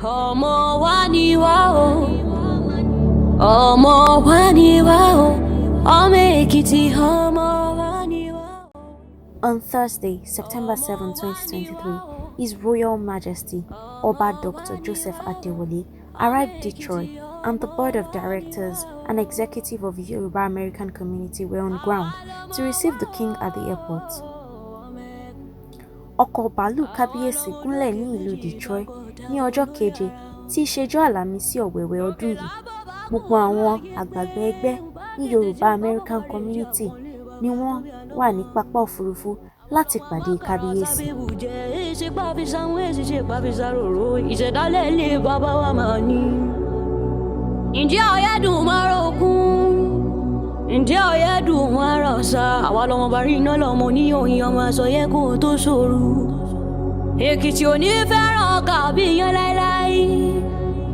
Ọmọ wa ni wá o, ọmọ wa ni wá o, ọmọ Èkìtì ọmọ wa ni wá o. On Thursday, September 7, 2023, His Royal Majesty Oba Dr. Joseph Adewole arrived Detroit, and the board of directors and executive of Yoruba American Community were on ground to receive the king at the airport. Ọkọ̀ bàálù kábíyèsí gúnlẹ̀ ní ìlú Detroit ní ọjọ́ keje tí í ṣejọ́ Àlàmísì Ọ̀wẹ̀wẹ̀ ọdún yìí. Gbogbo àwọn àgbààgbà ẹgbẹ́ ní Yoruba American Community ni wọ́n wà ní pápá òfurufú láti pàdé kábíyèsí. Ìṣẹ̀dálẹ̀ ilé bàbá wa máa ní. Ǹjẹ́ ọ̀yẹ́dùn máa rọ̀gùn? Ǹjẹ́ ọ̀yẹ́dùn máa rọ̀ sá? Àwa lọmọ bá rí iná lọmọ oníyòyìn ọmọ àsọyẹ kó tó ṣòro. Èkìtì ò ní fẹ́ràn ọkà bí yan láéláé.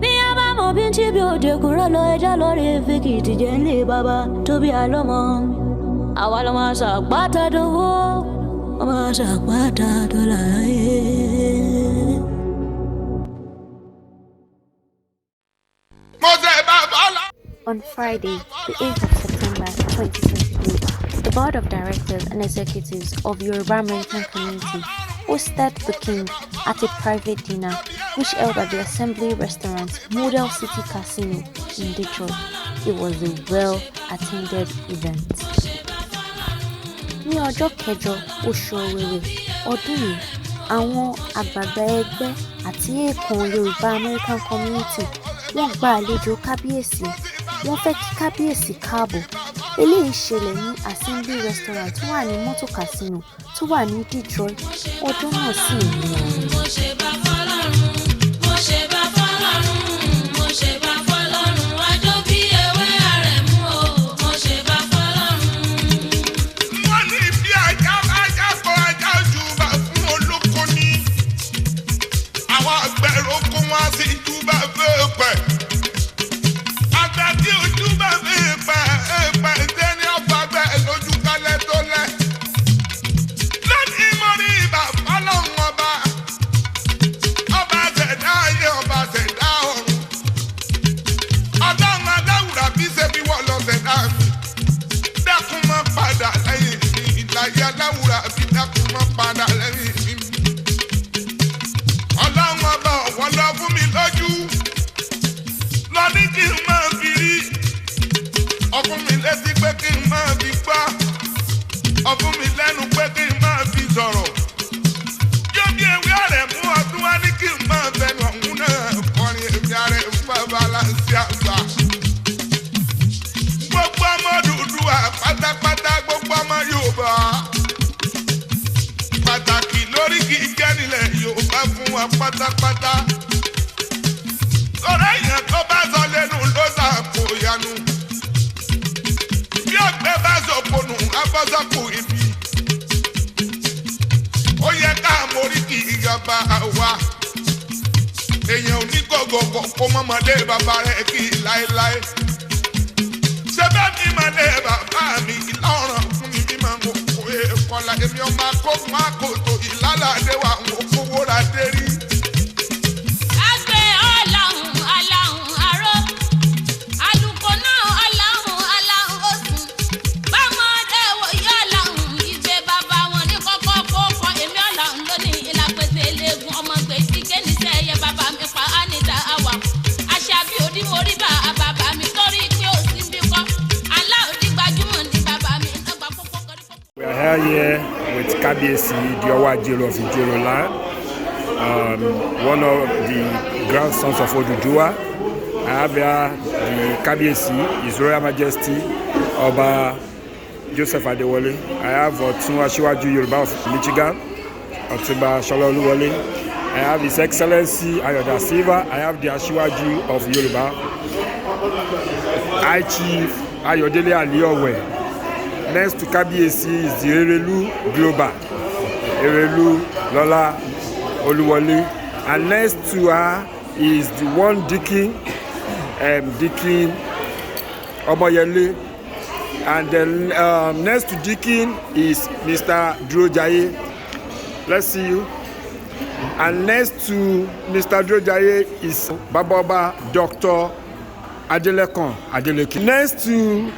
Bí a bá mọ̀ bí ń tí bí òde kúrò lọ ẹja lọ́rẹ̀ fèkìtì jẹ́ ńlé bàbá tó bí àlọ́mọ. Àwa lọmọ àṣàpátá dówó, ọmọ àṣàpátá dọ́là On Friday, the 8th of September 2023, the board of directors and executives of Yoruba American Community hosted the king at a private dinner which held at the Assembly Restaurant, Model City Casino in Detroit. It was a well-attended event. Ní ọjọ́ kẹjọ oṣù Ọ̀wẹ̀wẹ̀ ọdún yìí, àwọn àgbààgbà ẹgbẹ́ àti èèkàn Yoruba American Community wọ́n gba àlejò kábíyèsí. Wọ́n fẹ́ kí kábíyèsí káàbọ̀. Eléyìí ṣẹlẹ̀ ní Assembly Restaurant tó wà ní Mọ́tò Casino tó wà ní Detroit. Ọdún náà sì ní ọ̀run. Mo ṣe bá fọ́lọ́run, mo ṣe bá fọ́lọ́run, mo ṣe bá fọ́lọ́run, àjọ bí ewé àrẹ̀mú o, mo ṣe bá fọ́lọ́run. Wọ́n ní bí ajá kọ ajá júbà fún olóko ní. Àwọn àgbẹ̀rò kó wá sí júbà fẹ́ pẹ̀. Àgbàdì ojú bá fi pẹ̀ ṣe ní ọ̀pá bẹ́ẹ̀ lójú kálẹ̀ tó lẹ̀. Lónìí mo rí ìbà fọ́lọ́run ọba. Ọba ṣẹ̀dá ayé, ọba ṣẹ̀dá ọ̀run. Ọlọ́run aláwùrà bí ṣe bí wọ́n lọ ṣẹ̀dá mi. Dákun mọ́ padà lẹ́yìn mi. Ìlàyé aláwùrà bí dákun mọ́ padà lẹ́yìn mi. Ọlọ́run ọba ọ̀wọ́ lọ fún mi lójú. Lọ ní kí n máa fi rí. Ọfún mi létí pé kí n máa fi gbọ́. Ọfún mi lẹ́nu pé kí n máa fi sọ̀rọ̀. Yóò bí ewé ọ̀rẹ́ mú ọdún wá ní kí n máa fẹnu ọ̀hún náà kọrin èmi ààrẹ fún babaláńsí àgbà. Gbogbo ọmọ Odùduwà pátápátá, gbogbo ọmọ Yorùbá. Pàtàkì lórí kì í jẹ́ nílẹ̀ Yorùbá fún wa pátápátá. Ọ̀rẹ́ yẹn tó bá sọ lẹ́nu ló sàpò ìyanu. Bí ọ̀gbẹ́ bá sọ̀pọ̀nù, abọ́sọ̀pọ̀ ibi. Ó yẹ ká mórí kì í yọba wa. Èèyàn ò ní gọ̀gọ̀gọ̀ kó mọ́mọdé bàbá rẹ̀ kí láéláé. Ṣé bẹ́ẹ̀ ni màdé bàbá mi ìlọ́ràn fún mi bí màá mọ̀ kó èèkọ́lá. Èmi ọmọ akókun àkótó ìlàlàdé wa ń kówó ra dé rí. We are here with Kabiyesi, the Ajero of Ijero land, one of the grandsons of Oduduwa. I have here the Kabiyesi, His Royal Majesty, Oba Joseph Adewole. I have Otun Asiwaju Yoruba of Michigan, Otunba Shololuwole. I have His Excellency Ayoda Siver. I have the Asiwaju of Yoruba, High Chief Ayodele Aliowe. Next to Kabiyesi is the Erelu Global, Erelu Lola Oluwole, and next to her is the one Dikin Omoyele, and then next to Dikin is Mr. Arojojoye. Let's see you. And next to Mr. Arojojoye is Baba Dr. Adewole. Next to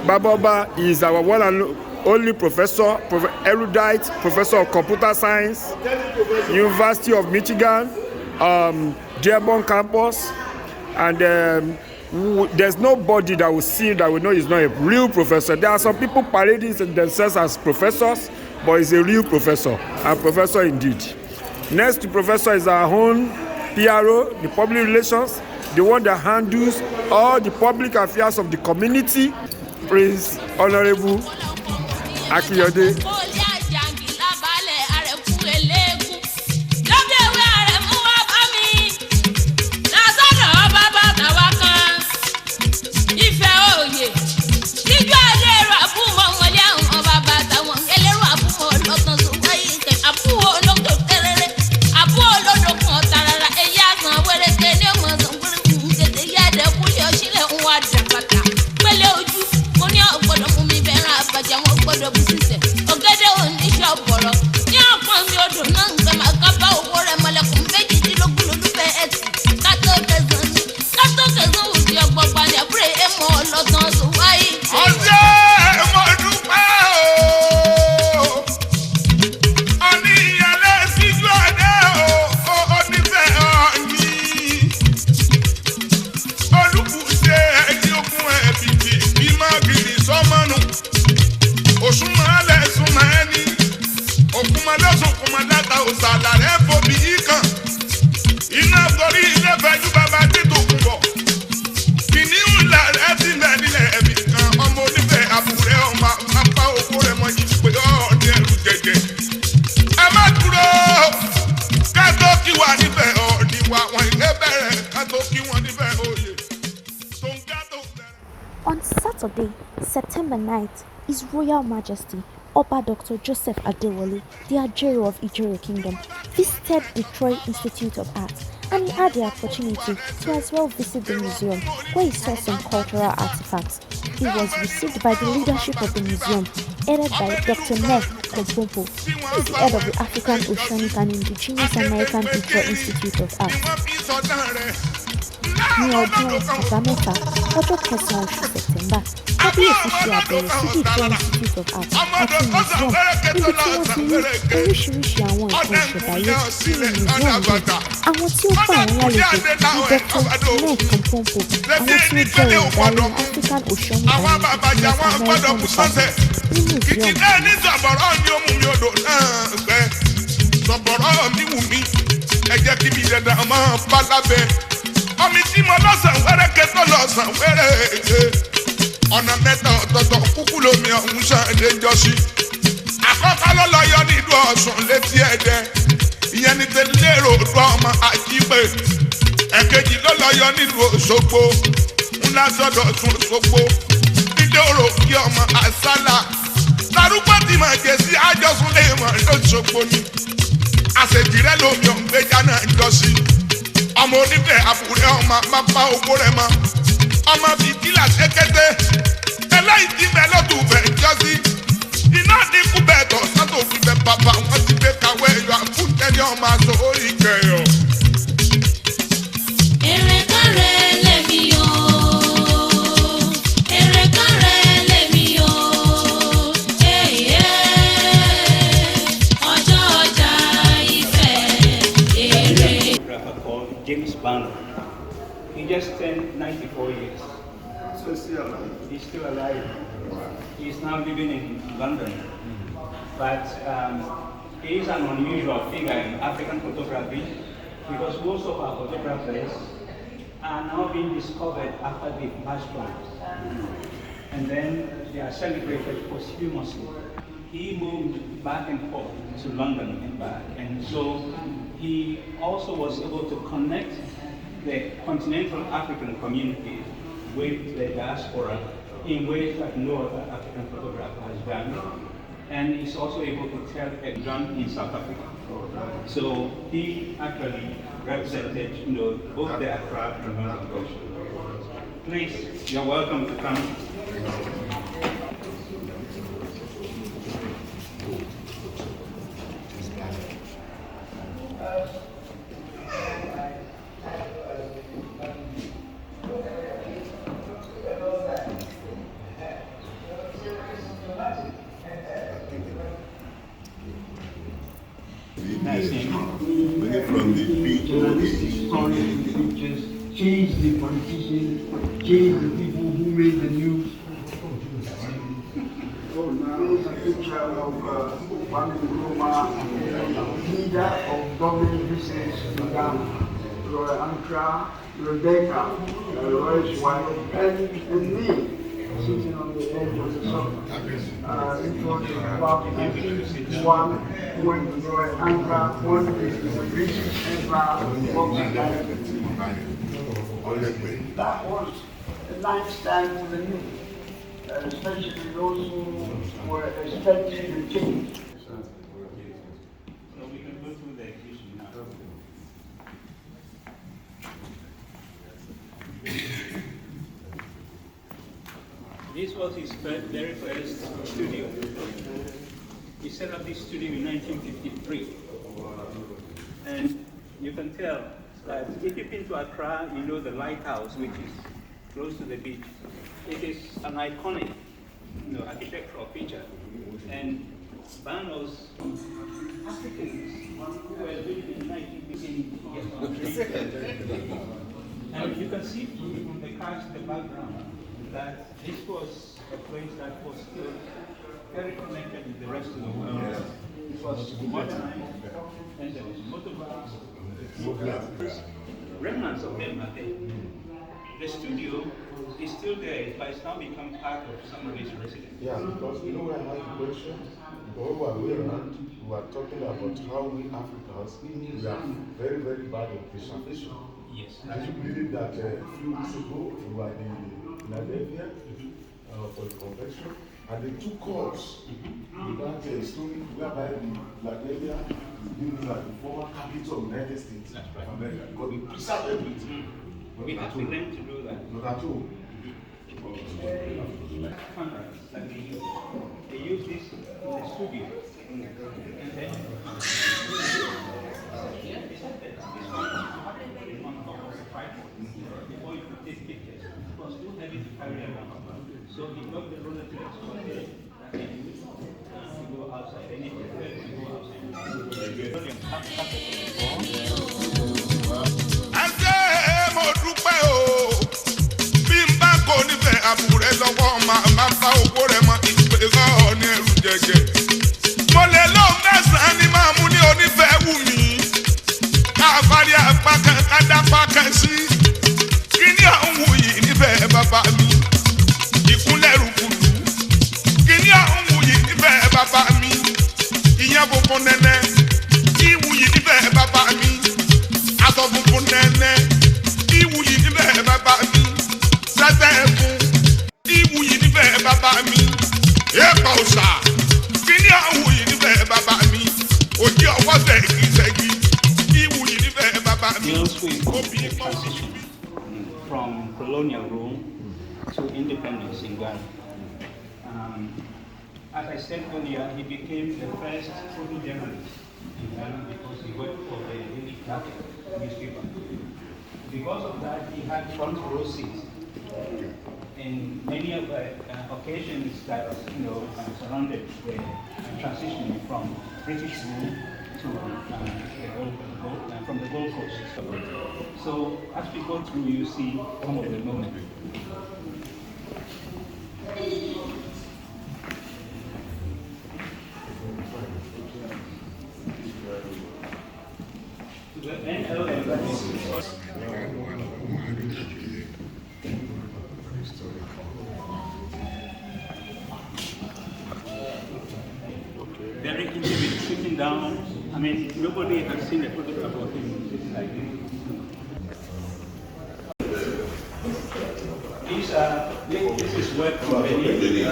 Baba is our one and only professor, erudite professor of computer science, University of Michigan, Dearborn campus, and there's nobody that will see that will know he's not a real professor. There are some people parading themselves as professors, but he's a real professor, a professor indeed. Next to professor is our own PRO, the public relations, the one that handles all the public affairs of the community, Prince Honorable Akiyode. On Saturday, September 9th, His Royal Majesty Oba Dr. Joseph Adewole, the Ajero of Ijero Kingdom, visited the Troy Institute of Art, and he had the opportunity to as well visit the museum, where he saw some cultural artifacts. He was received by the leadership of the museum, headed by Dr. Nek Kompompo, who is the head of the African Oceanic and Indigenous American Cultural Institute of Art. Ní ọdún àbámẹ́ta ọjọ́ kẹsàn-án oṣù Sẹ̀tẹ́mbà, Kábíyèsí ṣe àbẹ̀wò sí the Troy Institute of Art àti museum, níbi tí wọ́n ti rí oríṣiríṣi àwọn nǹkan ìṣẹ̀dáyé nínú museum yìí. Àwọn tí ó gbà wọ́n lálejò ní Dr. Nek Kompompo, àwọn tí ó jẹ́ olùdarí African Oceanic and Indigenous American Department ní museum. Ẹ jẹ́ kí mi dandan máa bá lábẹ́. Ọmọ tí mo lọ́sàn wẹ́rẹ́ kẹ́tọ́ lọ́sàn wẹ́rẹ́ ọ̀nà mẹ́ta ọ̀tọ̀ọ̀tọ̀ kúkú lomi ọ̀hún ṣàǹdé jọ́sí. Àkọ́kọ́ ló lọ yọ nílùú Ọ̀ṣun létí Ẹdẹ, ìyẹn ní tẹ́lẹ̀ ròdù ọmọ Àjípé. Ẹ̀kejì ló lọ yọ nílùú Òṣogbo, ńlá sọ́dọ̀ Ọ̀ṣun Òṣogbo. Nílé òrò kí ọmọ Àsálà. Tarúgbó tí mà jẹ sí àjọsùn lè mọ̀ lóṣogbo ni. Àṣejìrẹ́ lomi ọ̀hún gbéjà náà jọ́sí. Ọmọ onífẹ̀ àbúrẹ́ ọmọ mápá owó rẹ̀ mọ́. Ọmọ fìtílà ṣẹ́kẹ́tẹ́. Eléyìí ti bẹ̀ lọ́dún bẹ̀ jọ́sí. Iná ní kú bẹ̀ tọ̀ sọ́tò fi bẹ̀ bàbá wọn ti gbé kàwé ẹ̀yọ àfúntẹ́lẹ̀ ọmọ aṣọ orí kẹyọ. Èrè kárẹ̀ lèmi o. Èrè kárẹ̀ lèmi o. Ọjọ́ ọjà ìfẹ́ èrè. James Banner. He just turned 94 years. So still alive. He's still alive. Wow. He's now living in London. But he is an unusual figure in African photography because most of our photographers are now being discovered after they've passed on. And then they are celebrated posthumously. He moved back and forth to London and back. And so he also was able to connect the continental African community with the diaspora in ways that no other African photographer has done. And he's also able to tell a done in South Africa. So he actually represented, both the Accra and London culture. Please, you're welcome to come. From the beach, change the politicians, change the people who made the news. There's a picture of Kwame Nkrumah, leader of government business in Ghana, Roy Ankra, Rebecca, Roy's wife, and me, sitting on the edge of the sofa. It was about 1961 when Roy Ankra won the British Empire boxing title. That was a nice time for the news, especially those who were expecting the change. So we can go through the exhibition now. This was his very first studio. He set up this studio in 1953. And you can tell that if you've been to Accra, you know the lighthouse, which is close to the beach. It is an iconic architectural feature. And Banos, Africans who were living in 1950s, and you can see from the cast in the background that this was a place that was still very connected with the rest of the world. It was modernized, and there was motorbikes, remnants of them are there. The studio is still there, but it's now become part of somebody's residence. Yeah, because where I have the question, because we are talking about how we Africans, we are very, very bad at preservation. Yes. And you believe that a few weeks ago, we were in Philadelphia for the convention, and they took calls about a story whereby Philadelphia is being like the former capital of the United States of America, because they preserve everything. We have to learn to do that. Not at all. Cameras that they use. They use this in the studio. And then before you could take pictures, it was too heavy to carry around. So he got the roller to export it that he used to go outside. They need to go Ẹsẹ̀ mo dúpẹ́ o, bí n bá kò nífẹ̀ẹ́ àbúrẹ́ lọ́wọ́ máa bá owó rẹ̀ mọ ìgbéga ní ẹrù jẹjẹ. Mo lè lọ mẹ́sàn-án ní máa mú ní onífẹ̀ẹ́ wù mí. Káfárí apá kan kádápá kan sí. Kí ni àwọn wù yìí nífẹ̀ẹ́ bàbá mi? Ìkúnlẹ̀ rúkúlù. Kí ni àwọn wù yìí nífẹ̀ẹ́ bàbá mi? Ìyẹn funfun nẹ́nẹ́. Ìwù yìí nífẹ̀ẹ́ bàbá mi. Aṣọ funfun nẹ́nẹ́. Ìwù yìí nífẹ̀ẹ́ bàbá mi. Sẹ́sẹ́ fún. Ìwù yìí nífẹ̀ẹ́ bàbá mi. Èèpà òòṣà. Kí ni àwọn wù yìí nífẹ̀ẹ́ bàbá mi? Òjì ọwọ́ sẹ́gi. Ìwù yìí nífẹ̀ẹ́ bàbá mi. deals with the transition from colonial rule to independence in Ghana. As I said earlier, he became the first photojournalist in Ghana because he worked for the Daily Capital newspaper. Because of that, he had front row seats in many of the occasions that surrounded the transition from British rule to from the Gold Coast. So as we go through, you see some of the moments. Very intimate, sitting down. I mean, nobody has seen a photograph of him like this. This is work from Benin.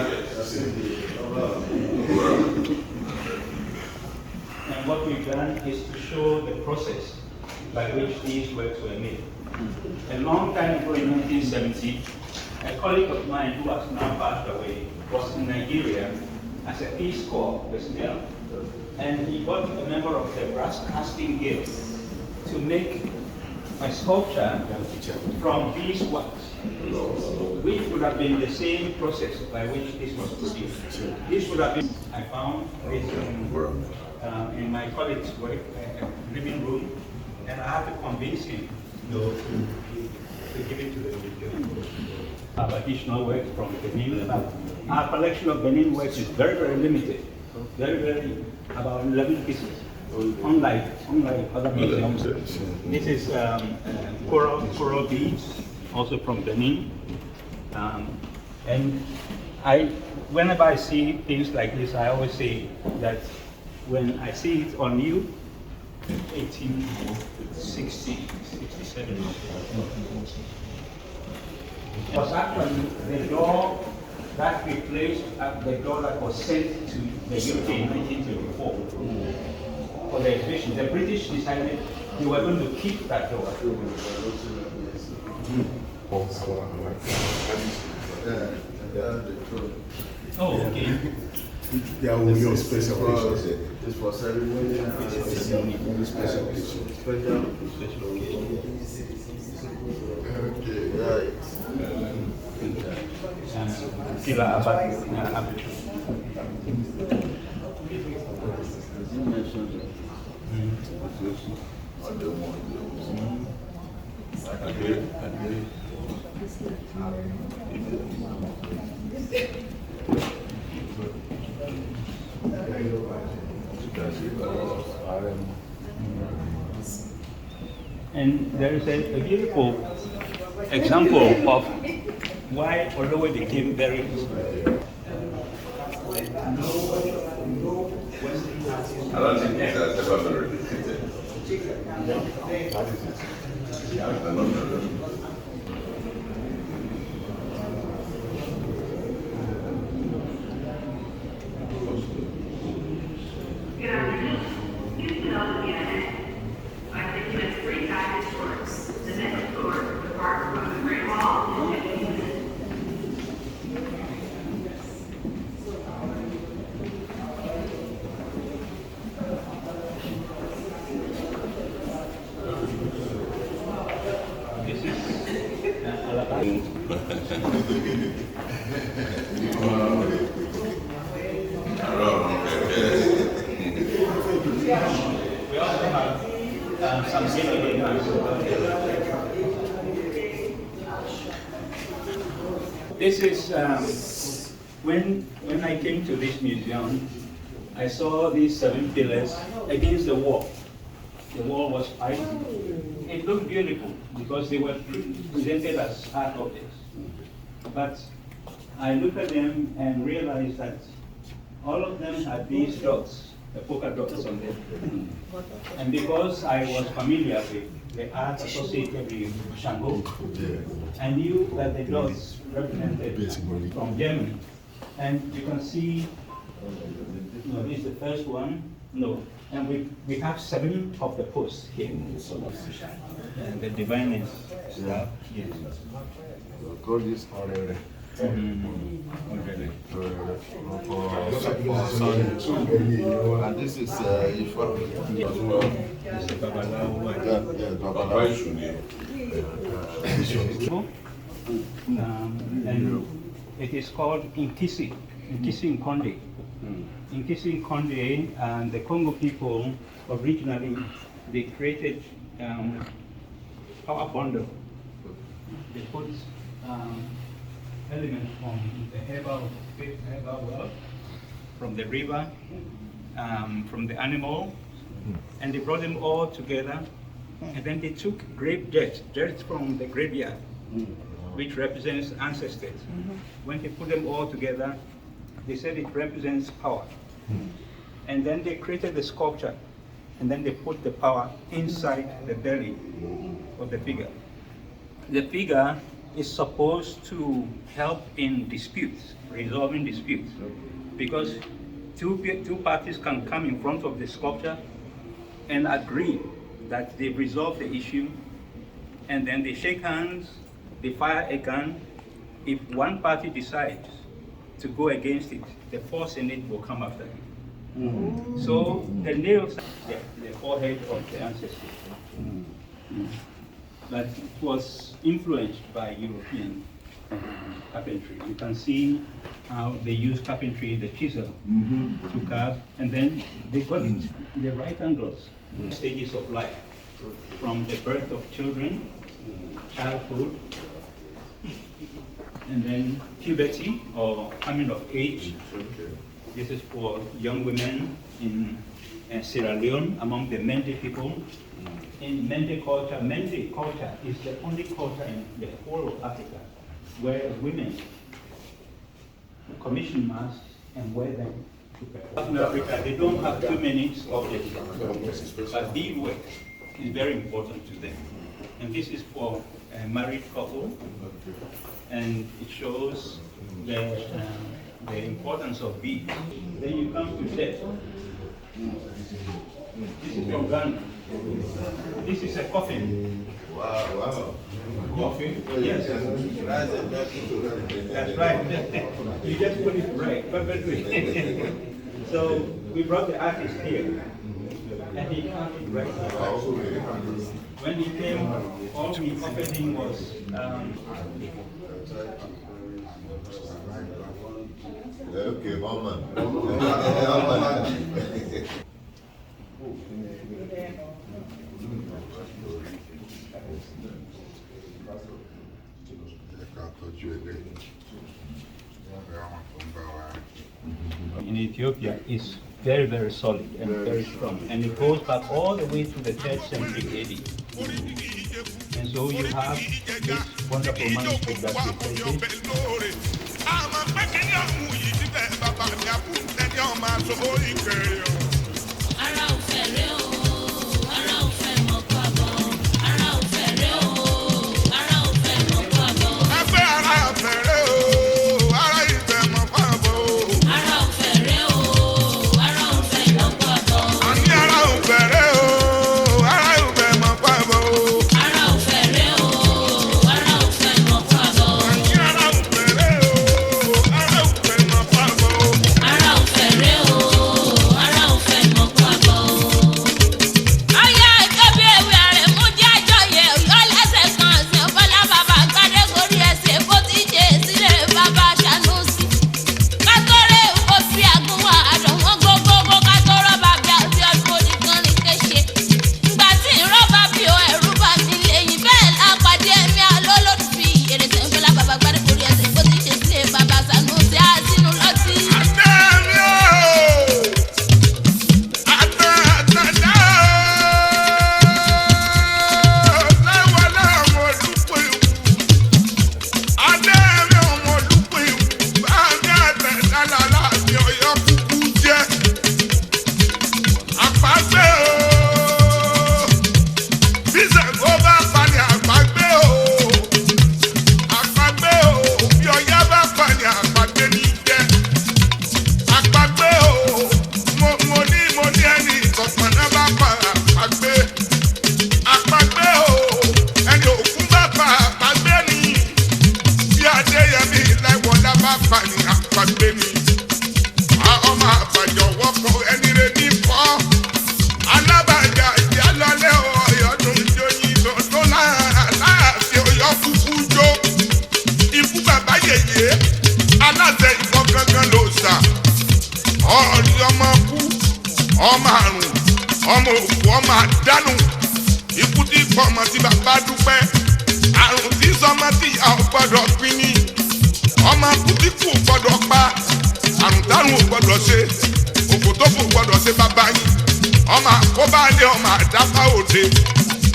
And what we've done is to show the process by which these works were made. A long time ago in 1970, a colleague of mine who has now passed away was in Nigeria as a Peace Corps personnel. And he got a member of the brass casting guild to make a sculpture from these works, which would have been the same process by which this was produced. This would have been, I found this in my colleague's work, living room, and I had to convince him to give it to the museum. Additional work from Benin. Our collection of Benin works is very, very limited. Very, about 11 pieces. Unlike other museums. This is coral beads, also from Benin. And whenever I see things like this, I always say that when I see it on you, 1860, 67. It was actually the door that replaced the door that was sent to the UK in 1924 for the exhibition. The British decided they were going to keep that door. Oh, okay. There will be special occasions. This for ceremony and Special occasions. special Okay, right. Sila Abad. And there is a beautiful example of why Adewole became very I don't think that's ever been repeated. We also have some This is when I came to this museum, I saw these 7 pillars against the wall. The wall was white. It looked beautiful because they were presented as art objects. But I looked at them and realized that all of them had these dots, the polka dots on them. And because I was familiar with the art associated with Shango, I knew that the dots represented from Germany. And you can see, this is the first one, and we have 7 of the posts here. And the divineness stuff, yes. We'll call this already. And this is Ifa. And it is called Inkisi Nkonde. Inkisi Nkonde, and the Congo people originally, they created power bundle. They put elements from the herbal world, from the river, from the animal, and they brought them all together And then they took grave dirt from the graveyard, which represents ancestors. When they put them all together, they said it represents power. And then they created the sculpture, and then they put the power inside the belly of the figure. The figure is supposed to help in disputes, resolving disputes, because two parties can come in front of the sculpture and agree that they've resolved the issue, and then they shake hands, they fire a gun. If one party decides to go against it, the force in it will come after it. So the nails, the forehead of the ancestors. But it was influenced by European carpentry. You can see how they use carpentry, the chisel, to carve, and then they got it in the right angles. Stages of life, from the birth of children, childhood, and then puberty or coming of age. This is for young women in Sierra Leone, among the Mende people. In Mende culture is the only culture in the whole of Africa where women commission masks and wear them to perform. In Africa, they don't have too many objects, but beadwork is very important to them. And this is for a married couple, and it shows the importance of beads. Then you come to death. This is from Ghana. This is a coffin. Wow. Coffin? Yes. That's right. You just put it right, perfectly. So we brought the artist here, and he carved it right. When he came, all we offered him was okay, Mama. In Ethiopia is very, very solid and very strong. And it goes back all the way to the 3rd century AD. And so you have this wonderful manuscript that replaces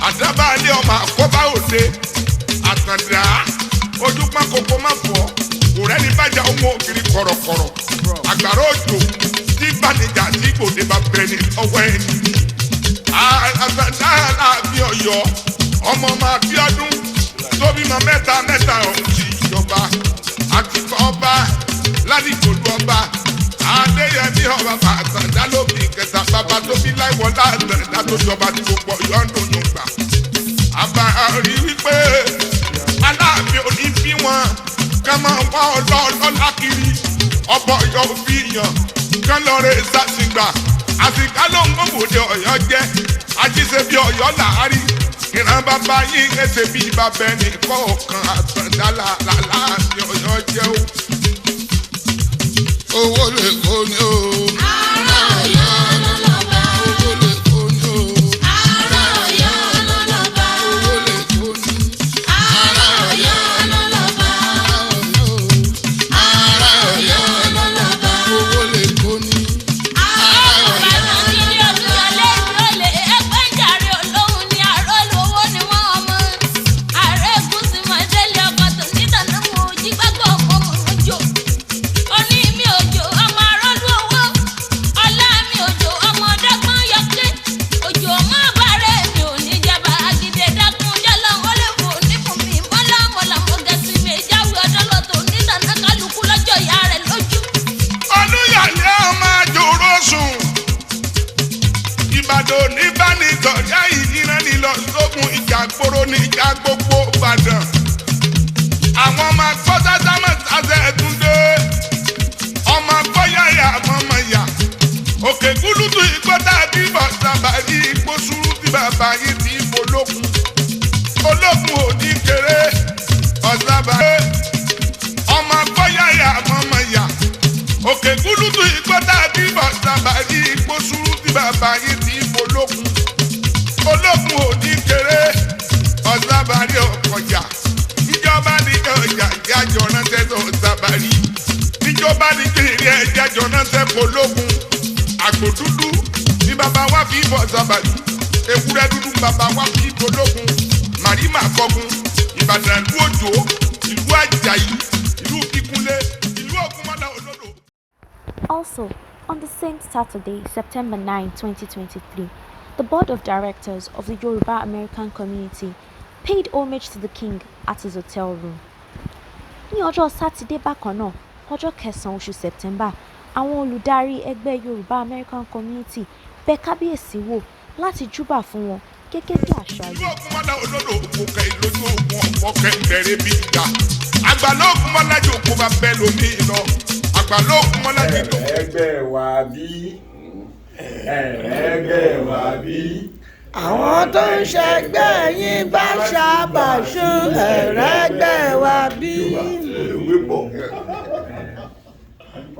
àdábàálẹ̀ ọmọ àkọ́bá òde àtàndá ojúpọ́n kòkó má fọ́ òrẹ́ ní bàjá ọmọ ògiri kọ̀rọ̀kọ̀rọ̀ àgbàrá òjò tí gbàdéjà tí gbòde bá bẹ̀rẹ̀ ní ọwọ́ ẹni. àtàndá àbí ọ̀yọ́ ọmọ máa bí ọdún tó bímọ mẹ́ta ọ̀hún ti ìjọba àti ọba ládìgbòlú ọba adéyẹmí ọba àtàndá lóbi kẹta bàbá tó bí láìwọlá àtàndá tó jọba tí gbogbo yọ̀ǹdùn yóò gbà. àbá rí wípé aláàbí òní bí wọn ká máa wá ọlọ́ọ̀lọ́lá kiri ọ̀pọ̀ ọ̀yọ́ òfin yàn kán lọ rẹ̀ sàṣìgbà àsìkò ló ń gbòmòdè ọ̀yọ́ jẹ́ ajíṣe bí ọ̀yọ́ làárí ìran bàbá yín ẹsẹ̀ bí bàbá ẹnì kọ̀ọ̀kan àtàndá làlàáfíà ọ̀yọ́ jẹ́ o. owó lè kó ní o. Ará Ọ̀yọ́ lọ́lọ́ba. owó lè kó ní o. Ará Ọ̀yọ́ lọ́lọ́ba. owó lè kó ní. Ará Ọ̀yọ́ lọ́lọ́ba. Ará Ọ̀yọ́ lọ́lọ́ba. owó lè kó ní. Ìjàgbóró ní ìjà gbogbo Ìbàdàn àwọn ọmọ agbọ́sásámọ̀ sáṣẹ́ ẹ̀túndé ọmọ agbọ́yàyà mọ́mọ́yà òkè gúlùtù ìgbọ́dá bíbọ̀ sábàrí ipò sùúrù tí bàbá yìí ti fò lókun olókun òní kéré ọ̀sábàrí ọmọ agbọ́yàyà mọ́mọ́yà òkè gúlùtù ìgbọ́dá bíbọ̀ sábàrí ipò sùúrù tí bàbá yìí ti fò lókun olókun òní kéré ọ̀sábàrí ọ̀kọ̀jà níjọba ní ọjà ìjájọ ránṣẹ́ tó sábàrí níjọba ní kiri ẹ̀jájọ ránṣẹ́ pológun àgbò dúdú ní bàbá wa fi bọ̀ sábàrí ewúrẹ́ dúdú bàbá wa fi pológun màrímà kọ́gun Ìbàdàn ìlú Òjó ìlú Àjàyí ìlú Kíkúnlé ìlú Ògúnmọ́lá olódò. Also, on the same Saturday, September 9, 2023, the board of directors of the Yoruba American Community paid homage to the king at his hotel room. Ní ọjọ́ Sátidé bákan náà, ọjọ́ 9 oṣù September, àwọn olùdarí ẹgbẹ́ Yoruba American Community bẹ̀ kábíyèsí wò láti júbà fún wọn gẹ́gẹ́ bí àṣà yìí. ìlú Ògúnmọ́lá olódò òkè ìlójú ogun ọ̀pọ̀kẹ́ bẹ̀rẹ̀ bí ìjà àgbàlá Ògúnmọ́lá jòkó bá bẹ́ẹ̀ lómi lọ àgbàlá Ògúnmọ́lá jòkó. ẹgbẹ́ wa bí ẹgbẹ́ wa bí. àwọn tó ń ṣẹgbẹ́ yín bá ṣàbàṣù ẹ̀rẹ́gbẹ́ wa bí.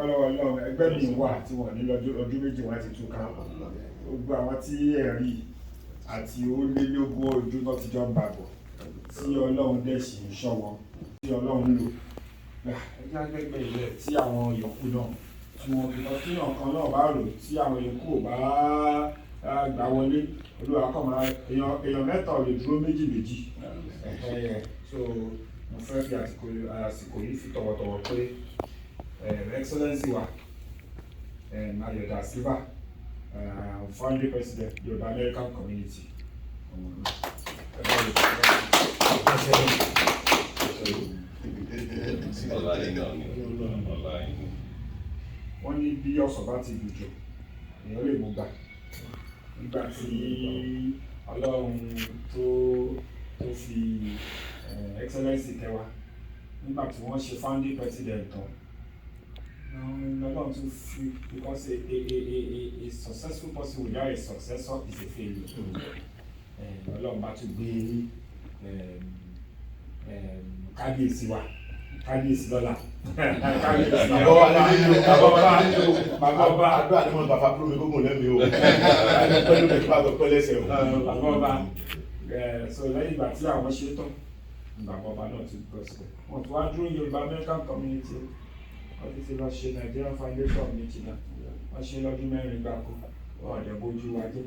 Ọlọ́wọ́ Ọlọ́run ẹgbẹ́ mi wà tí wọ́n ní ọdún méjì wọ́n ti túká gbogbo àwọn tí ẹ̀rí àti ó-lé-lógún ọdún náà ti jọ ń bàbọ̀ tí Ọlọ́run dẹ̀ sì ń ṣọ́ wọn tí Ọlọ́run lò ẹgbẹ́ agbègbè ilẹ̀ tí àwọn yòókù náà tí wọ́n fi lọ sí ọ̀kan náà bá rò tí àwọn yòókù ò bá gbà wọlé Olúwa kọ́ máa èèyàn mẹ́ta ò lè dúró méjì so mo fẹ́ fi àsìkò yìí fi tọ̀wọ̀tọ̀wọ̀ pé Excellency wa Ayoda Siver, founding president Yoruba American Community. Wọ́n ní bí ọ̀sán bá ti lù jù èèyàn lè mú gbà nígbà tí Ọlọ́run tó fi Excellency kẹwa nígbà tí wọ́n ṣe founding president tán. Because a successful person without a successor is a failure. Ọlọ́run bá tún gbé kábíyèsí wa kábíyèsí lọ́la bàbá àdúrà ni mo bàbá púrò mi gbogbo lẹ́mi o pẹ̀lú mi bá gbọ́ lẹ́sẹ̀ o. bàbá so lẹ́yìn ìgbà tí àwọn ṣe tán bàbá ọba náà ti gbọ́ síbẹ̀ wọ́n tún wá dúró Yorùbá American Community wọ́n ti lọ ṣe Nigerian Foundation meeting náà wọ́n ṣe lọ́dún 4 gbáko wọ́n ọ̀dẹ̀ bójú wájú.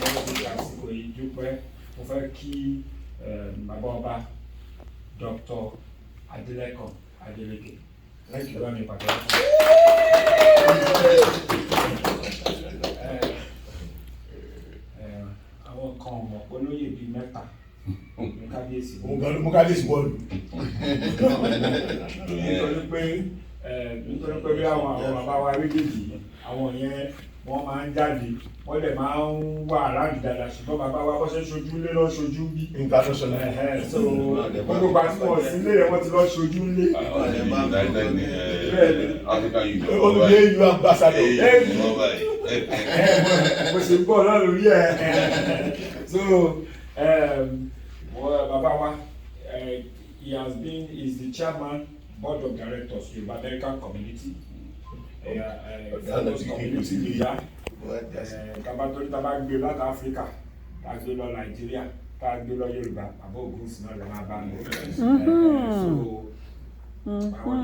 fi àsìkò yìí dúpẹ́ mo fẹ́ kí bàbá ọba Dr. Adeleko Adeleke láti bá mi pàtó àwọn kan ọmọ olóyè bíi mẹ́ta ní kábíyèsí mo kábíyèsí bọ́ọ̀lù nítorí pé bí àwọn bàbá wa méjèèjì àwọn yẹn wọ́n máa ń jáde wọ́n dẹ̀ máa ń wà aráàlú dáadáa ṣùgbọ́n bàbá wa bọ́ ṣe ń ṣojú lé lọ́ ṣojú bí. international. so gbogbo gba tí wọ́n sí lé wọ́n ti lọ́ ṣojú lé. olùdé ìlú ambassador. mo ṣe ń bọ̀ náà lórí ẹ̀. so bàbá wa he is the chairman board of directors Yoruba American Community. Community leader. Kabatori tá bá gbé láti Áfíríkà tá gbé lọ Nàìjíríà tá gbé lọ Yorùbá àbọ̀ Ògùn sí náà lè máa bá lọ. So àwọn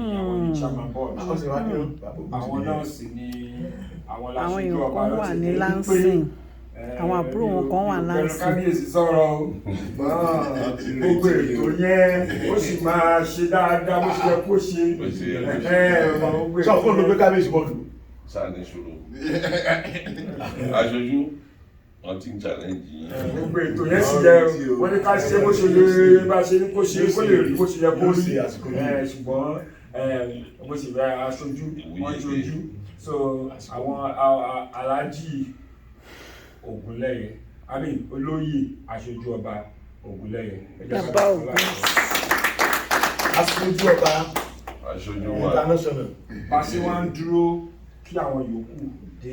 ní chairman board. Àwọn náà sì ni àwọn láṣojú ọba lọ sí ní pé àwọn àbúrò wọn kan wà láǹsì. Kábíyèsí sọ̀rọ̀ gbogbo ètò yẹn ó sì máa ṣe dáadáa bó ṣe yẹ kó ṣe. sọ fún olùgbé kábíyèsí bọ́ọ̀lù. sáà ní ṣòro aṣojú wọn ti ń challenge yín. gbogbo ètò yẹn sì jẹ wọn ní ká ṣe bó ṣe lè bá ṣe ní kó ṣe kó lè rí bó ṣe yẹ kó rí ṣùgbọ́n bó ṣe bẹ aṣojú wọn ṣojú so àwọn aláàjì Ògúnlẹ́yẹ olóyè aṣojú ọba Ògúnlẹ́yẹ. bàbá Ògún. aṣojú ọba aṣojú wa international. bá ṣe wá ń dúró kí àwọn yòókù dé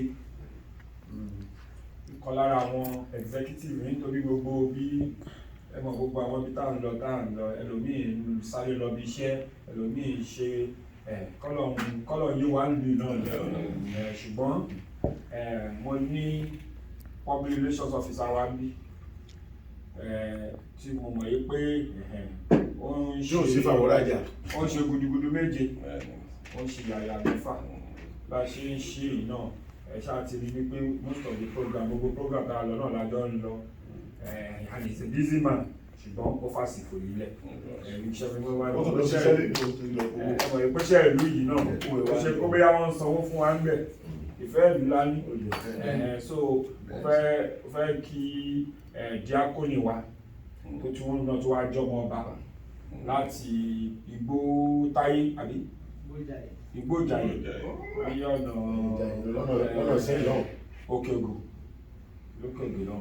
ìkan lára àwọn executive nítorí gbogbo bí gbogbo àwọn ibi tá à ń lọ ẹlòmíì sáré lọ bí iṣẹ́ ẹlòmíì ṣe kọ́lọ̀ yóò wá lù náà ṣùgbọ́n mo ní public relations officer wa bí tí mo mọ̀ yí pé ó ń ṣe gudugudu méje ó ń ṣe yàyà mẹ́fà bá ṣe ń ṣe iná ṣáà ti rí wípé most of the program gbogbo program tá a lọ náà lájọ ń lọ and he's a busy man ṣùgbọ́n ó fàsìkò yìí lẹ̀ iṣẹ́ fi wọ́n wá ní ọmọ ìpínṣẹ́ ìlú yìí náà ó ṣe kó bóyá wọ́n ń sanwó fún wa ń bẹ̀ ìfẹ́ ìlú lá ní òye so ó fẹ́ kí díákónì wa tó tí wọ́n náà tó wá jọmọ ọba láti Igbó Táyé àbí Ìgbójàyè ní ọ̀nà Òkè Ògùn lókè Ògùn náà.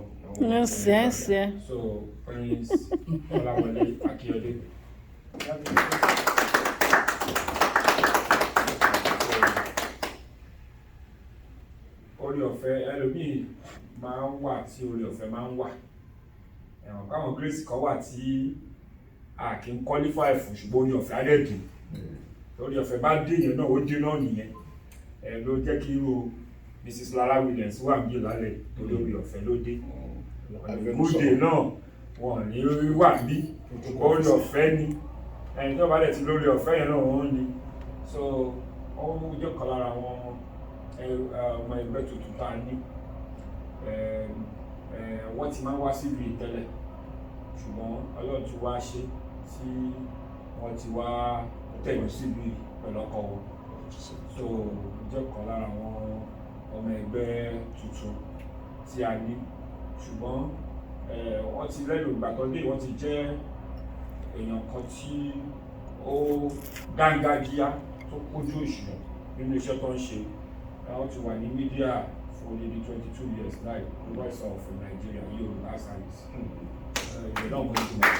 So Prince Ọláwọlé Akíọdé. Orí ọ̀fẹ́ ẹlòmíì máa ń wà tí orí ọ̀fẹ́ máa ń wà. Ẹ̀wọ̀n káwọn grace kan wà tí a kì í qualify fún ṣùgbọ́n orí ọ̀fẹ́ á dẹ̀ dùn. Orí ọ̀fẹ́ bá dé yẹn náà ó dé náà nìyẹn ló jẹ́ kí irú Mrs. Lara Williams wà ń bí lálẹ́ torí orí ọ̀fẹ́ ló dé múdè náà wọn ní wà bí orí ọ̀fẹ́ ni ẹni tó bá dẹ̀ ti lórí ọ̀fẹ́ yẹn náà wọ́n ní so wọ́n mú jẹ́ kan lára àwọn ọmọ ẹgbẹ́ tuntun tá a ní wọ́n ti máa ń wá síbi ìtẹ́lẹ̀ ṣùgbọ́n Ọlọ́run ti wá ṣe tí wọ́n ti wá tẹ̀lé síbi pẹ̀lú ọkọ̀ wọn so jẹ́ kan lára àwọn ọmọ ẹgbẹ́ tuntun tí a ní ṣùgbọ́n wọ́n ti lẹ́nu ìgbàgbọ́dé wọ́n ti jẹ́ èèyàn kan tí ó dángájíá tó kójú òṣùwọ̀n nínú iṣẹ́ tó ń ṣe wọ́n ti wà ní mídíà fún odidi 22 years láì Voice of Nigeria Yoruba service ìgbẹ́ náà mo ti mọ̀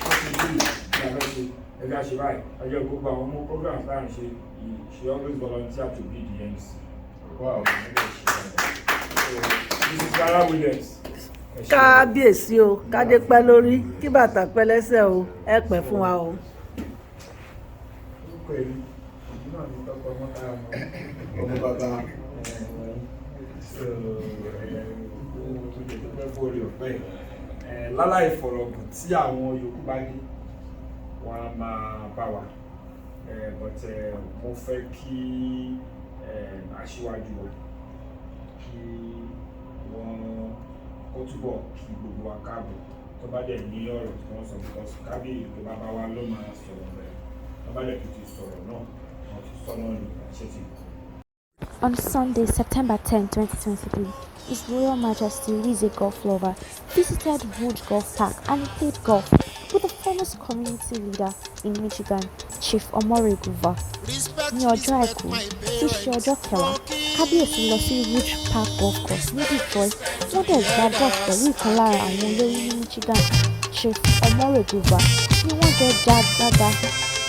wọ́n ti bí ìgbàlọ́ṣe ẹgbẹ́ àṣẹ báyìí ẹjọ́ gbogbo àwọn ọmọ programs láàrin ṣe she always volunteer to be the MC. Wow. Mrs. Lara Williams. kábíyèsí o kádé pẹ́ lórí kí bàtà pẹ́ lẹ́sẹ̀ o ẹ pẹ́ fún wa o. ọmọ bàbá láláì fọ̀rọ̀gùn tí àwọn yòókù bá dé wọn a máa bá wa but mo fẹ́ kí aṣíwájú wa kí wọ́n kó túbọ̀ kí gbogbo wa káàbọ̀ tó bá dẹ̀ ní ọ̀rọ̀ tí wọ́n sọ because kábíyèsí tó bá bá wa ló máa sọ̀rọ̀ bẹ́ẹ̀ tó bá dẹ̀ ti sọ̀rọ̀ náà wọ́n ti sọ náà ní àṣẹ ti. On Sunday, September 10, 2023, His Royal Majesty, who is a golf lover, visited Wood Golf Park and played golf with the famous community leader in Michigan, Chief Omoreguva. Ní ọjọ́ Àìkú, tí í ṣe ọjọ́ kẹwàá, Kábíyèsí lọ sí Wood Park Golf Course ní Detroit, wọ́n dẹ̀ gbá golf pẹ̀lú ìkan lára àwọn olórí ní Michigan, Chief Omoreguva, ni wọ́n jọ já gbága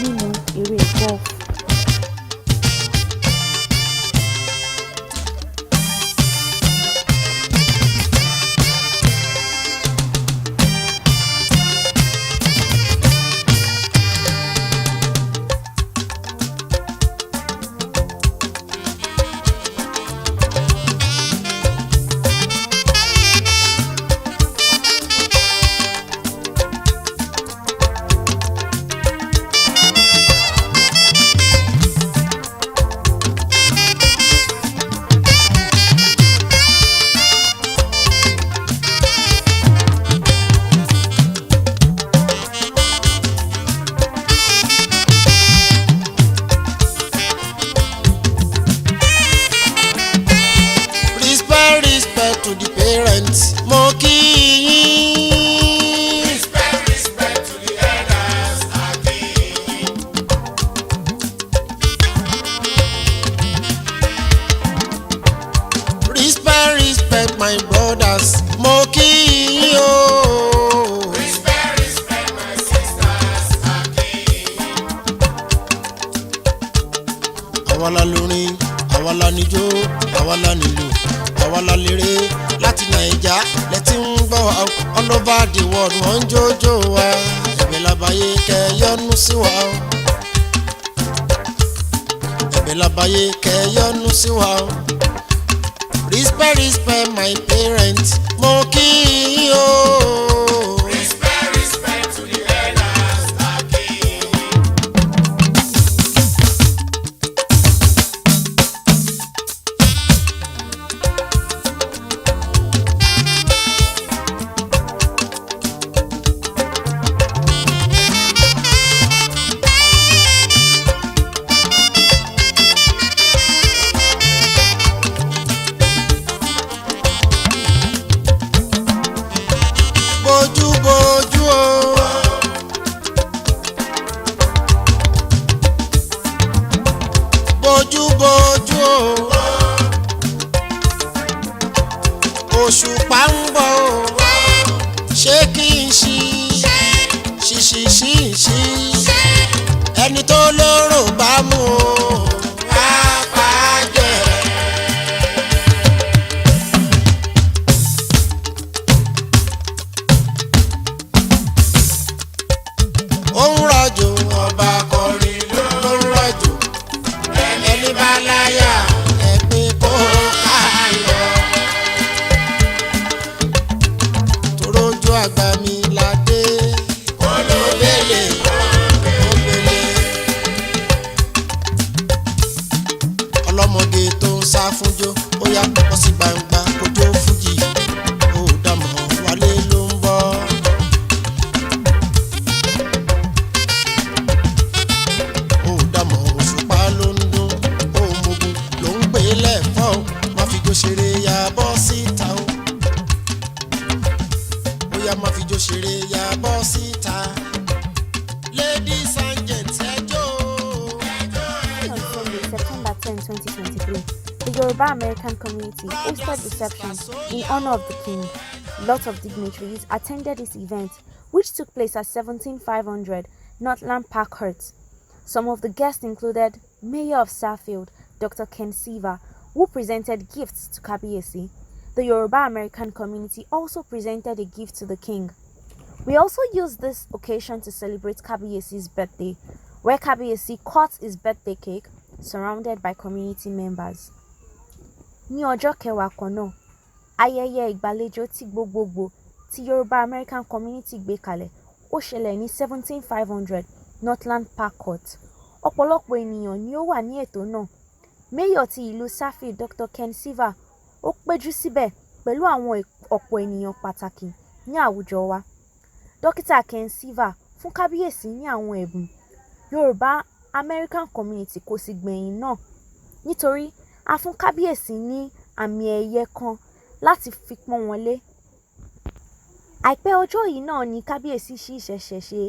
nínú eré golf. To the parents, mo kí yín. Respect to the elders, a kí yín. Respect my brothers, mo kí yín o. Respect my sisters, a kí yín. Àwa la lórin, àwa la níjó, àwa la nílù. Àwa la lérè láti Naija lẹ́tí ń gbọ́ wa all over the world wọ́n ń jójó wa ẹ̀bẹ̀ labayé kẹ́ yọ́nú sí wa ẹ̀bẹ̀ labayé kẹ́ yọ́nú sí wa respect my parents mo kí yín o. Respect to the elders, a kí yín. Bójú o. Bójú o. Òṣùpá ń bọ̀ o. Ṣé kí n ṣí ẹni tó lóró bá mú o. Apájẹ́. Ó ń rọ̀jò ọba kọrin ló ń rọ̀jò ẹni bá láyà ẹ̀gbin kó ká lọ. Torójú àgbà mi ládé olóbèlè òbèlè ọlọ́mọge tó ń sá fúnjó ó yá bọ́ sí gbangba kójó fújì ó dàmọ́ wálé ló ń bọ̀. Òṣùpá ló ń dún òmùgùn ló ń gbé lẹ́fọ́ má fi jó ṣeré ya bọ́ síta o ó yá má fi jó ṣeré ya bọ́ síta ladies and gents ẹjọ́. On Sunday, September 10, 2023, the Yoruba American Community hosted reception in honor of the King. Lots of dignitaries attended this event, which took place at 17500 Northland Park Court. Some of the guests included Mayor of Southfield, Dr. Ken Siver, who presented gifts to Kabiyesi. The Yoruba American Community also presented a gift to the King. We also used this occasion to celebrate Kabiyesi's birthday, where Kabiyesi cut his birthday cake, surrounded by community members. Ní ọjọ́ kẹwàá kan náà, ayẹyẹ ìgbàlejò tí gbogbogbò tí Yoruba American Community gbé kalẹ̀ ó ṣẹlẹ̀ ní 17500 Northland Park Court. Ọ̀pọ̀lọpọ̀ ènìyàn ni ó wà ní ètò náà. Mayor ti ìlú Southfield Dr. Ken Siver ó péjú síbẹ̀ pẹ̀lú àwọn ọ̀pọ̀ ènìyàn pàtàkì ní àwùjọ wa. Dókítà Ken Siver fún kábíyèsí ní àwọn ẹ̀bùn. Yoruba American Community kò sì gbẹ̀yìn náà nítorí a fún kábíyèsí ní àmì ẹ̀yẹ kan láti fi pọ́n wọn lé. Àìpẹ́ ọjọ́ yìí náà ni kábíyèsí sì ṣẹ̀ṣẹ̀ ṣe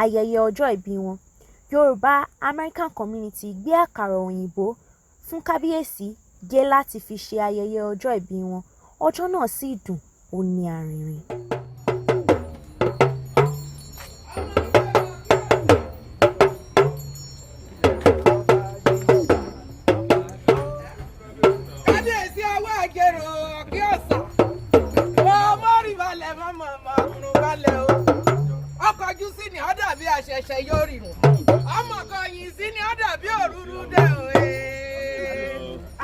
ayẹyẹ ọjọ́ ìbí wọn. Yoruba American Community gbé àkàrà òyìnbó fún kábíyèsí gé láti fi ṣe ayẹyẹ ọjọ́ ìbí wọn. Ọjọ́ náà sì dùn, ó ní àrìnrìn. Kábíyèsí ọwọ́ àjẹrò ọ̀kí ọ̀sán. Wọ́n mọ́rin balẹ̀ mọ́mọ́ ọkùnrin balẹ̀ o. Ọkọ̀ ojú sí ni ó dàbí àṣẹ̀ṣẹ̀ yóò rìnrìn. Ọmọ kan yìí sí ni ó dàbí òrùrù dẹ̀ o.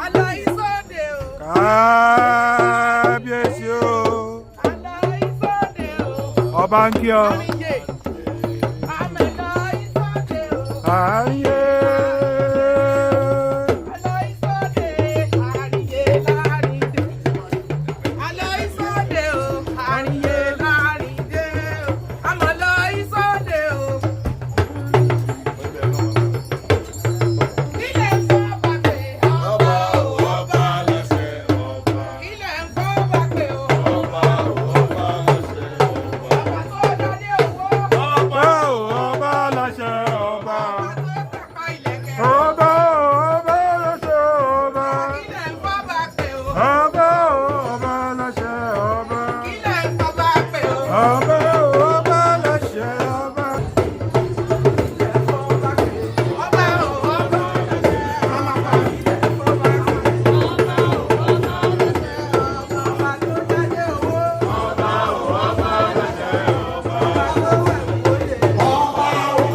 Àlọ́ ìsọ̀dè o. Kábíyèsí o. Àlọ́ ìsọ̀dè o. Ọba ń kí ọ. Àríyé. Àmẹ́lọ́ ìsọ̀dè o. Àríyé. Àlọ́ ìsọ̀dè. Àríyé lárídé. Àlọ́ ìsọ̀dè o. Àríyé lárídé o. Àmọ́lọ́ ìsọ̀dè o. Ilé ń fọ́ bàgbé ọba o. Ọba lẹ́sẹ̀ ọba. Ilé ń fọ́ bàgbé o. Ọba lẹ́sẹ̀ ọba. Ọba tó dádé owó. Ọba o, ọba láṣẹ ọba. Ọba tó tàpá ìlẹ̀kẹ̀. Ọba o, ọba láṣẹ ọba. Ilé ń fọ́ bàgbé o. Ọba o, ọba láṣẹ ọba. Ilé ń fọ́ bàgbé o. Ọba o, ọba láṣẹ ọba. Ọba o, ọba ọmọ pa ilé ń fọ́ bàgbé o. Ọba tó dádé owó. Ọba o, ọba lẹ́sẹ̀ ọba. Ọba tó wẹ̀ wòye. Ọba o,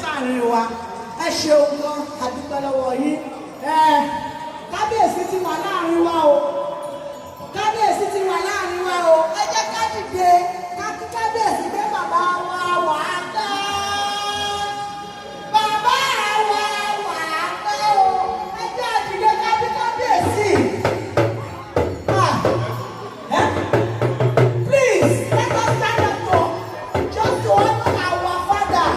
láàrin wa ẹ ṣeun gan àdúgbò lọ́wọ́ yín kábíyèsí ti wà láàrin wa o kábíyèsí ti wà láàrin wa o ẹ jẹ́ ká dìde ká kí kábíyèsí pé bàbá wa wà á pẹ́ bàbá wa wà á pẹ́ o ẹ jẹ́ dìde ká kí kábíyèsí. Please let us stand up for just to honor our father.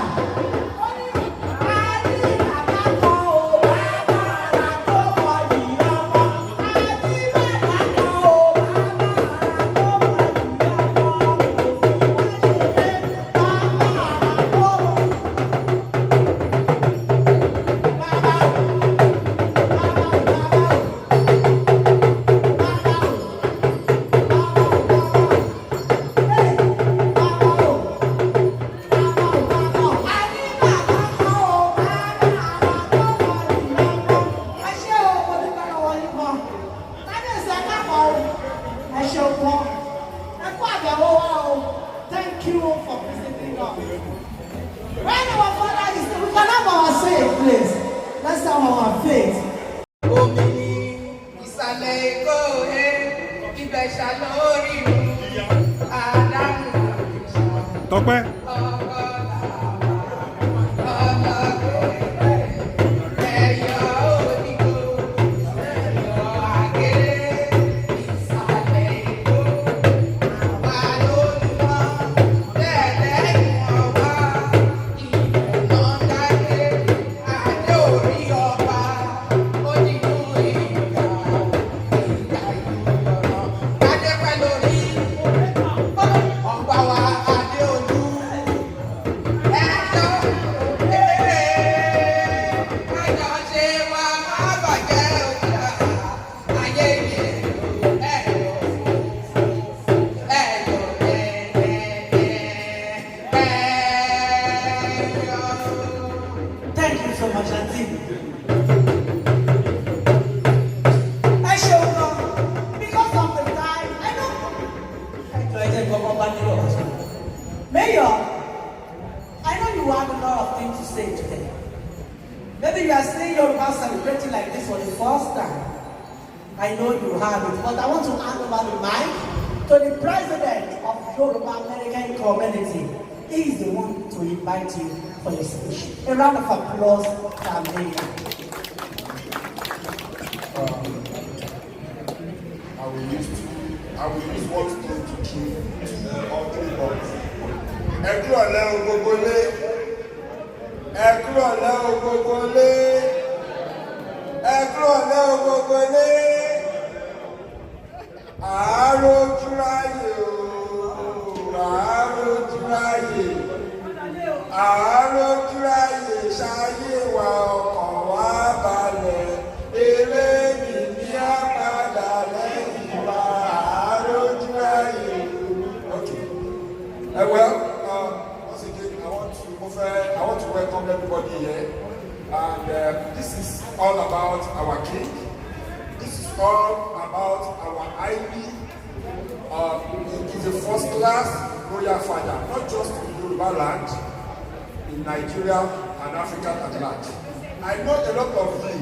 Thank you for visiting us. When our father is, we can have our say, please. Let's have our faith. Ìsàlẹ̀ Èkó ibẹ̀ ṣàlórí Ádámù. Tọ́pẹ́. Mayor, I know you have a lot of things to say today. Maybe you are seeing Yoruba celebrating like this for the first time. I know you have it, but I want to hand over the mic to the president of Yoruba American Community. He is the one to invite you for your speech. A round of applause for Mayor. I will use one stone to kill 2 or 3 birds. Ẹ kúrọ̀lẹ́ o gbogbo lé. Ẹ kúrọ̀lẹ́ o gbogbo lé. Ẹ kúrọ̀lẹ́ o gbogbo lé. Àárójúráyè o. Àárójúráyè. Àárójúráyè ṣayé wa ọkàn wa balẹ̀. Eré mi ní àpàdà lẹ́yìn wa. Well, once again, I want to welcome everybody here, and this is all about our king. This is all about our IB. He is a first-class royal father, not just in Yoruba land, in Nigeria and Africa at large. I know a lot of you.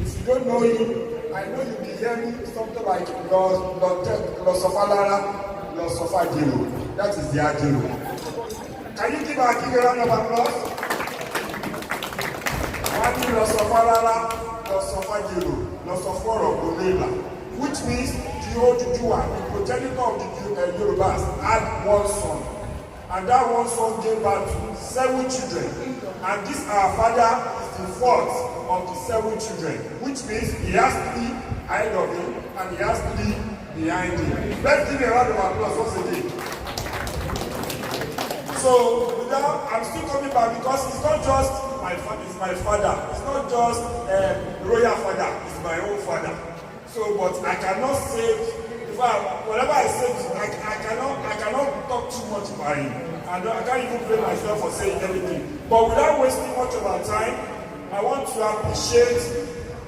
If you don't know him, I know you'll be hearing something like Losofalara. Of Ajero. That is the Ajero. Can you give our king a round of applause? Which means the Ojujuwa, the progenitor of the Yorubas, had one son. And that one son gave birth to 7 children. And this our father is the 4th of the 7 children. Which means he has 3 ahead of him and he has 3 behind him. Let's give a round of applause once again. So, I'm still coming back because it's not just my father, it's my father. It's not just royal father, it's my own father. So, but I cannot say, whatever I say, I cannot talk too much about him. And I can't even blame myself for saying everything. But without wasting much of our time, I want to appreciate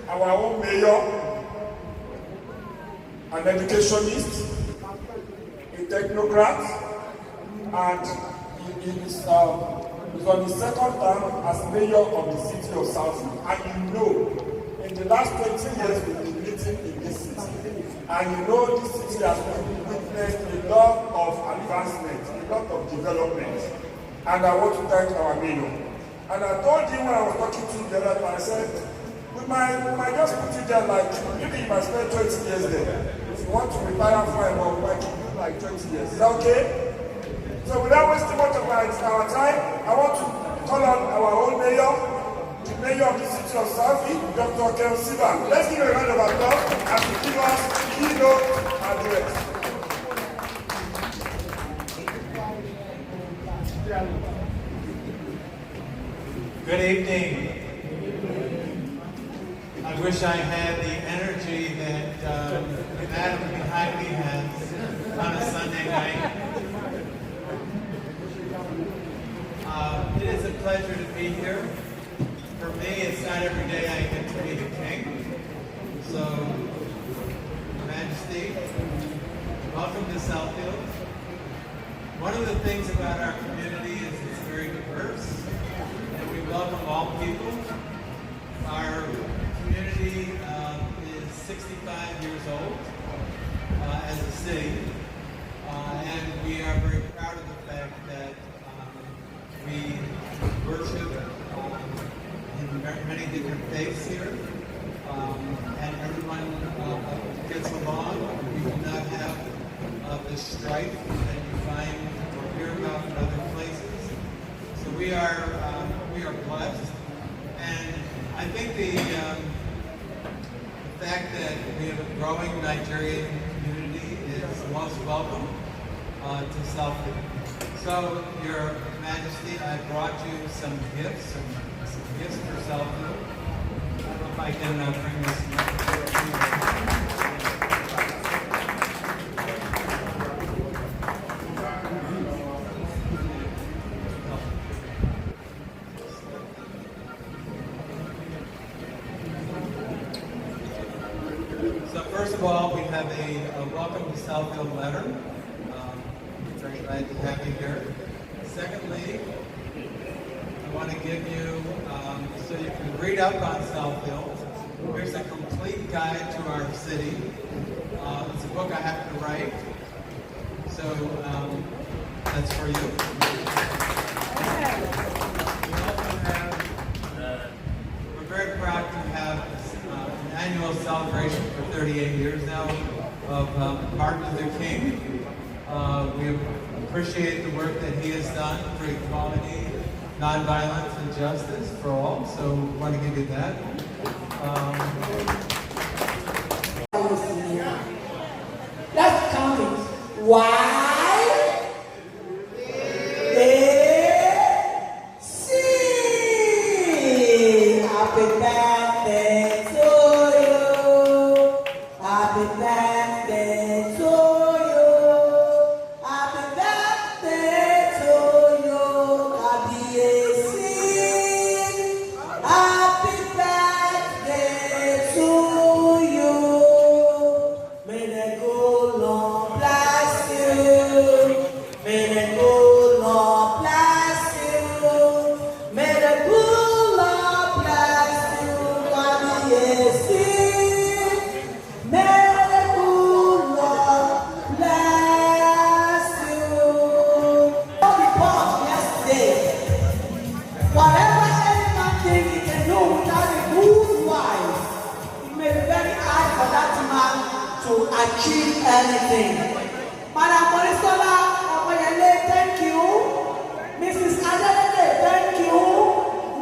our own mayor, an educationist, a technocrat, and he's on his 2nd term as mayor of the city of Southfield. And you know, in in the last 20 years we've been meeting in this city. And you know this city has witnessed a lot of advancement, a lot of development. And I want to thank our mayor. And I told him when I was talking to him the other time, I said, we might just put you there like, maybe you might spend 20 years there. If you want to retire for a while, we might give you like 20 years. Is that okay? So without wasting much of our time, I want to call on our own mayor, the mayor of the city of Southfield, Dr. Ken Siver. Let's give a round of applause and to give us the keynote address. Good evening. I wish I had the energy that the madam behind me has on a Sunday night. It is a pleasure to be here. For me, it's not every day I get to be the king. So, Your Majesty, welcome to Southfield. One of the things about our community is it's very diverse, and we welcome all people. Our community is 65 years old as a city, and we are very proud of the fact that we worship in many different faiths here, and everyone gets along. We do not have the strife that you find or hear about in other places. So we are blessed, and I think the fact that we have a growing Nigerian community is most welcome to Southfield. So, Your Majesty, I brought you some gifts for Southfield. I don't know if I can bring this. So first of all, we have a welcome to Southfield letter. Very glad to have you here. Secondly, I want to give you, so you can read up on Southfield. Here's a complete guide to our city. It's a book I have to write, so that's for you. We're very proud to have an annual celebration for 38 years now of Martin Luther King. We appreciate the work that he has done for equality, nonviolence, and justice for all. So we want to give you that. Let's count it. Y, A, C. Happy birthday to you. Happy birthday to you. Happy birthday to you. Happy birthday to you. May the good Lord bless you. May the good Lord bless you. May the good Lord bless you. May the good Lord bless you. All the boss yesterday. Whatever any man thinks he can do without a good wife, it may be very hard for that man to achieve anything. Madam Morisola Omoyele, thank you. Mrs. Adewole, thank you.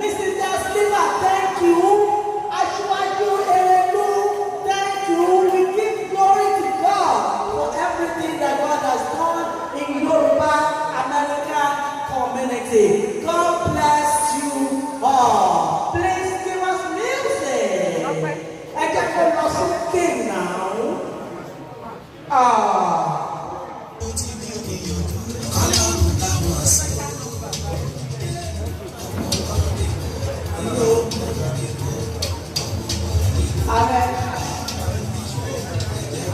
Mrs. Jasliva, thank you. Aṣíwájú Erelu, thank you. We give glory to God for everything that God has done in Yoruba American Community. God bless you all. Please give us music. I just want to sing now. Amen.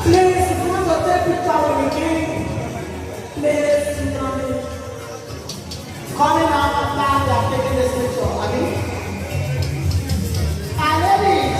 Please, if you want to take picture with the king, please sit on it. Coming out after they are taking this picture. And ladies,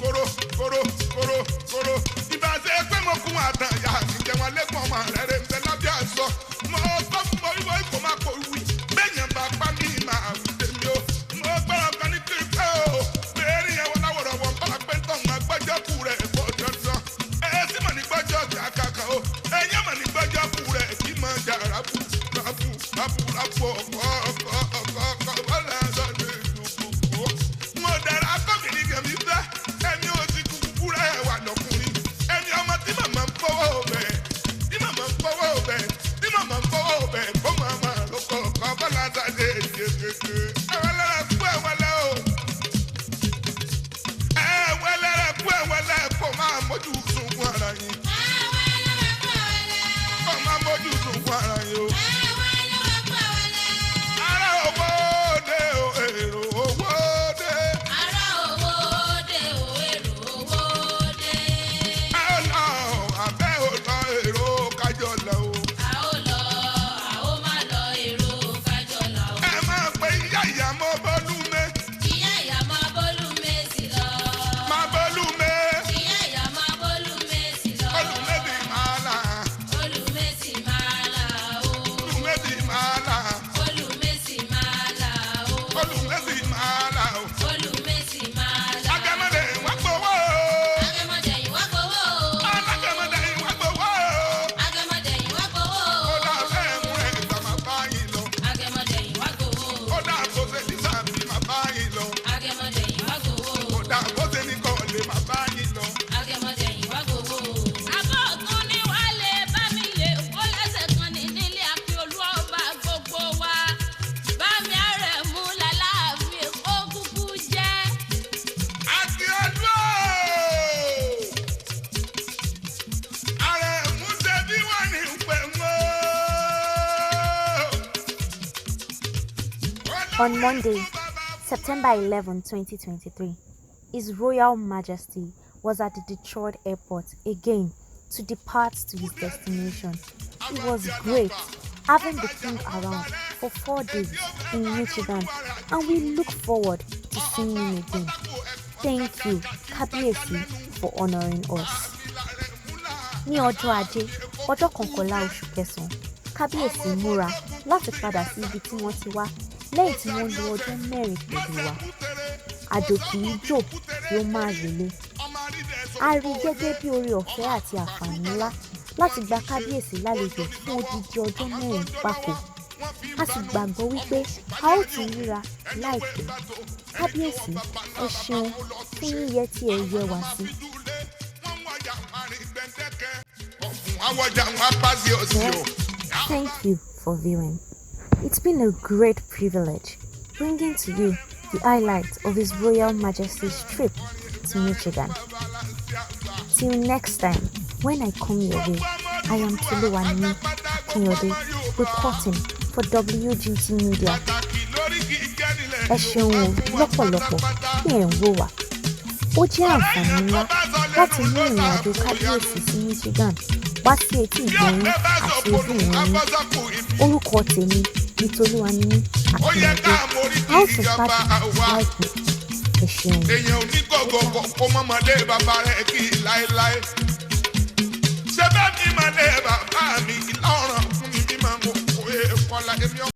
kóró. Ìbáṣe pé mo kún àtàn ìyá mi jẹ́ wọn lẹ́gbọ̀n ọmọ rẹ̀ rẹ̀ ń bẹ lábẹ́ àṣọ. Mo sọ fún mo wíwọ́ ìkó máa kó wí. Bẹ́ẹ̀yàn bá pa mí máa wí tèmi o. Mo gbọ́dọ̀ kan ní kí n pẹ́ o. Bẹ́ẹ̀ni yẹn wọ́n láwọ̀rọ̀ wọn bá pẹ́ tán máa gbọ́jọ́ kú rẹ̀ kó dandan. Sì mọ̀ ní gbọ́jọ́ ọ̀gá kàkà o. Ẹ̀yẹ́ mọ̀ ní gbọ́jọ́ kú rẹ̀ kí máa jà rábù ọkọ̀ bọ́lá lọ́dún ìdúgbò. Mo dára kọ́mìnì gẹ̀mí fẹ́. Ẹni ò ti kúkú rẹ̀ wà lọ́kùnrin. Ẹni ọmọ tí màmá ń fọwọ́ bẹ̀. Tí màmá ń fọwọ́ bẹ̀. Tí màmá ń fọwọ́ bẹ̀. Kó màmá lóko ọkọ̀ bọ́lá sáde ìdíyekeke. Ẹ̀wẹ̀lẹ́rẹ̀ kú ẹ̀wẹ̀lẹ́ o. Ẹ̀wẹ̀lẹ́rẹ̀ kú ẹ̀wẹ̀lẹ́ kó máa mójú sunkún ara yín. Kó máa mójú sunkún ara yín o. On Monday, September 11, 2023, His Royal Majesty was at the Detroit airport again to depart to his destination. It was great having the king around for 4 days in Michigan, and we look forward to seeing him again. Thank you, Kábíyèsí, for honoring us. Ní ọjọ́ Ajé, ọjọ́ kọkànlá oṣù kẹsàn-án, Kábíyèsí múra láti padà sí ibi tí wọ́n ti wá lẹ́yìn tí wọ́n lo ọdún 4 pẹ̀lú wa. Àjò kì í jò kí ó máa relé. A rí gẹ́gẹ́ bí oore ọ̀fẹ́ àti àǹfààní ńlá láti gba Kábíyèsí lálejò fún odidi ọjọ́ 4 gbáko. A sì gbàgbọ́ wípé a ó tún ríra láìpẹ́. Kábíyèsí, ẹ ṣeun fún yíyẹ tí ẹ yẹ wá sí. Thank you for viewing. It's been a great privilege bringing to you the highlights of His Royal Majesty's trip to Michigan. Till next time, when I come your way, I am Toluwani Akinyode, reporting for WGT Media. Ẹ ṣeun lọ́pọ̀lọpọ̀ bí ẹ̀ ń wò wá. Ó jẹ́ àǹfààní ńlá láti mú ìrìn àjò Kábíyèsí sí Michigan wá sí etí ìgbọ̀nyín àti ojú ìrìn. Orúkọ tèmi ni Toluwani Akinyode. A ó tún pàdé láìpẹ́. Ẹ ṣeun. Èèyàn ò ní gọ̀gọ̀gọ̀ kó mọ́mọdé bàbá rẹ̀ kí láéláé. Ṣé bẹ́ẹ̀ ni màdé bàbá mi ìlà ọ̀ràn fún mi bí màá mọ̀ kó e kọ́lá èmi ọmọ.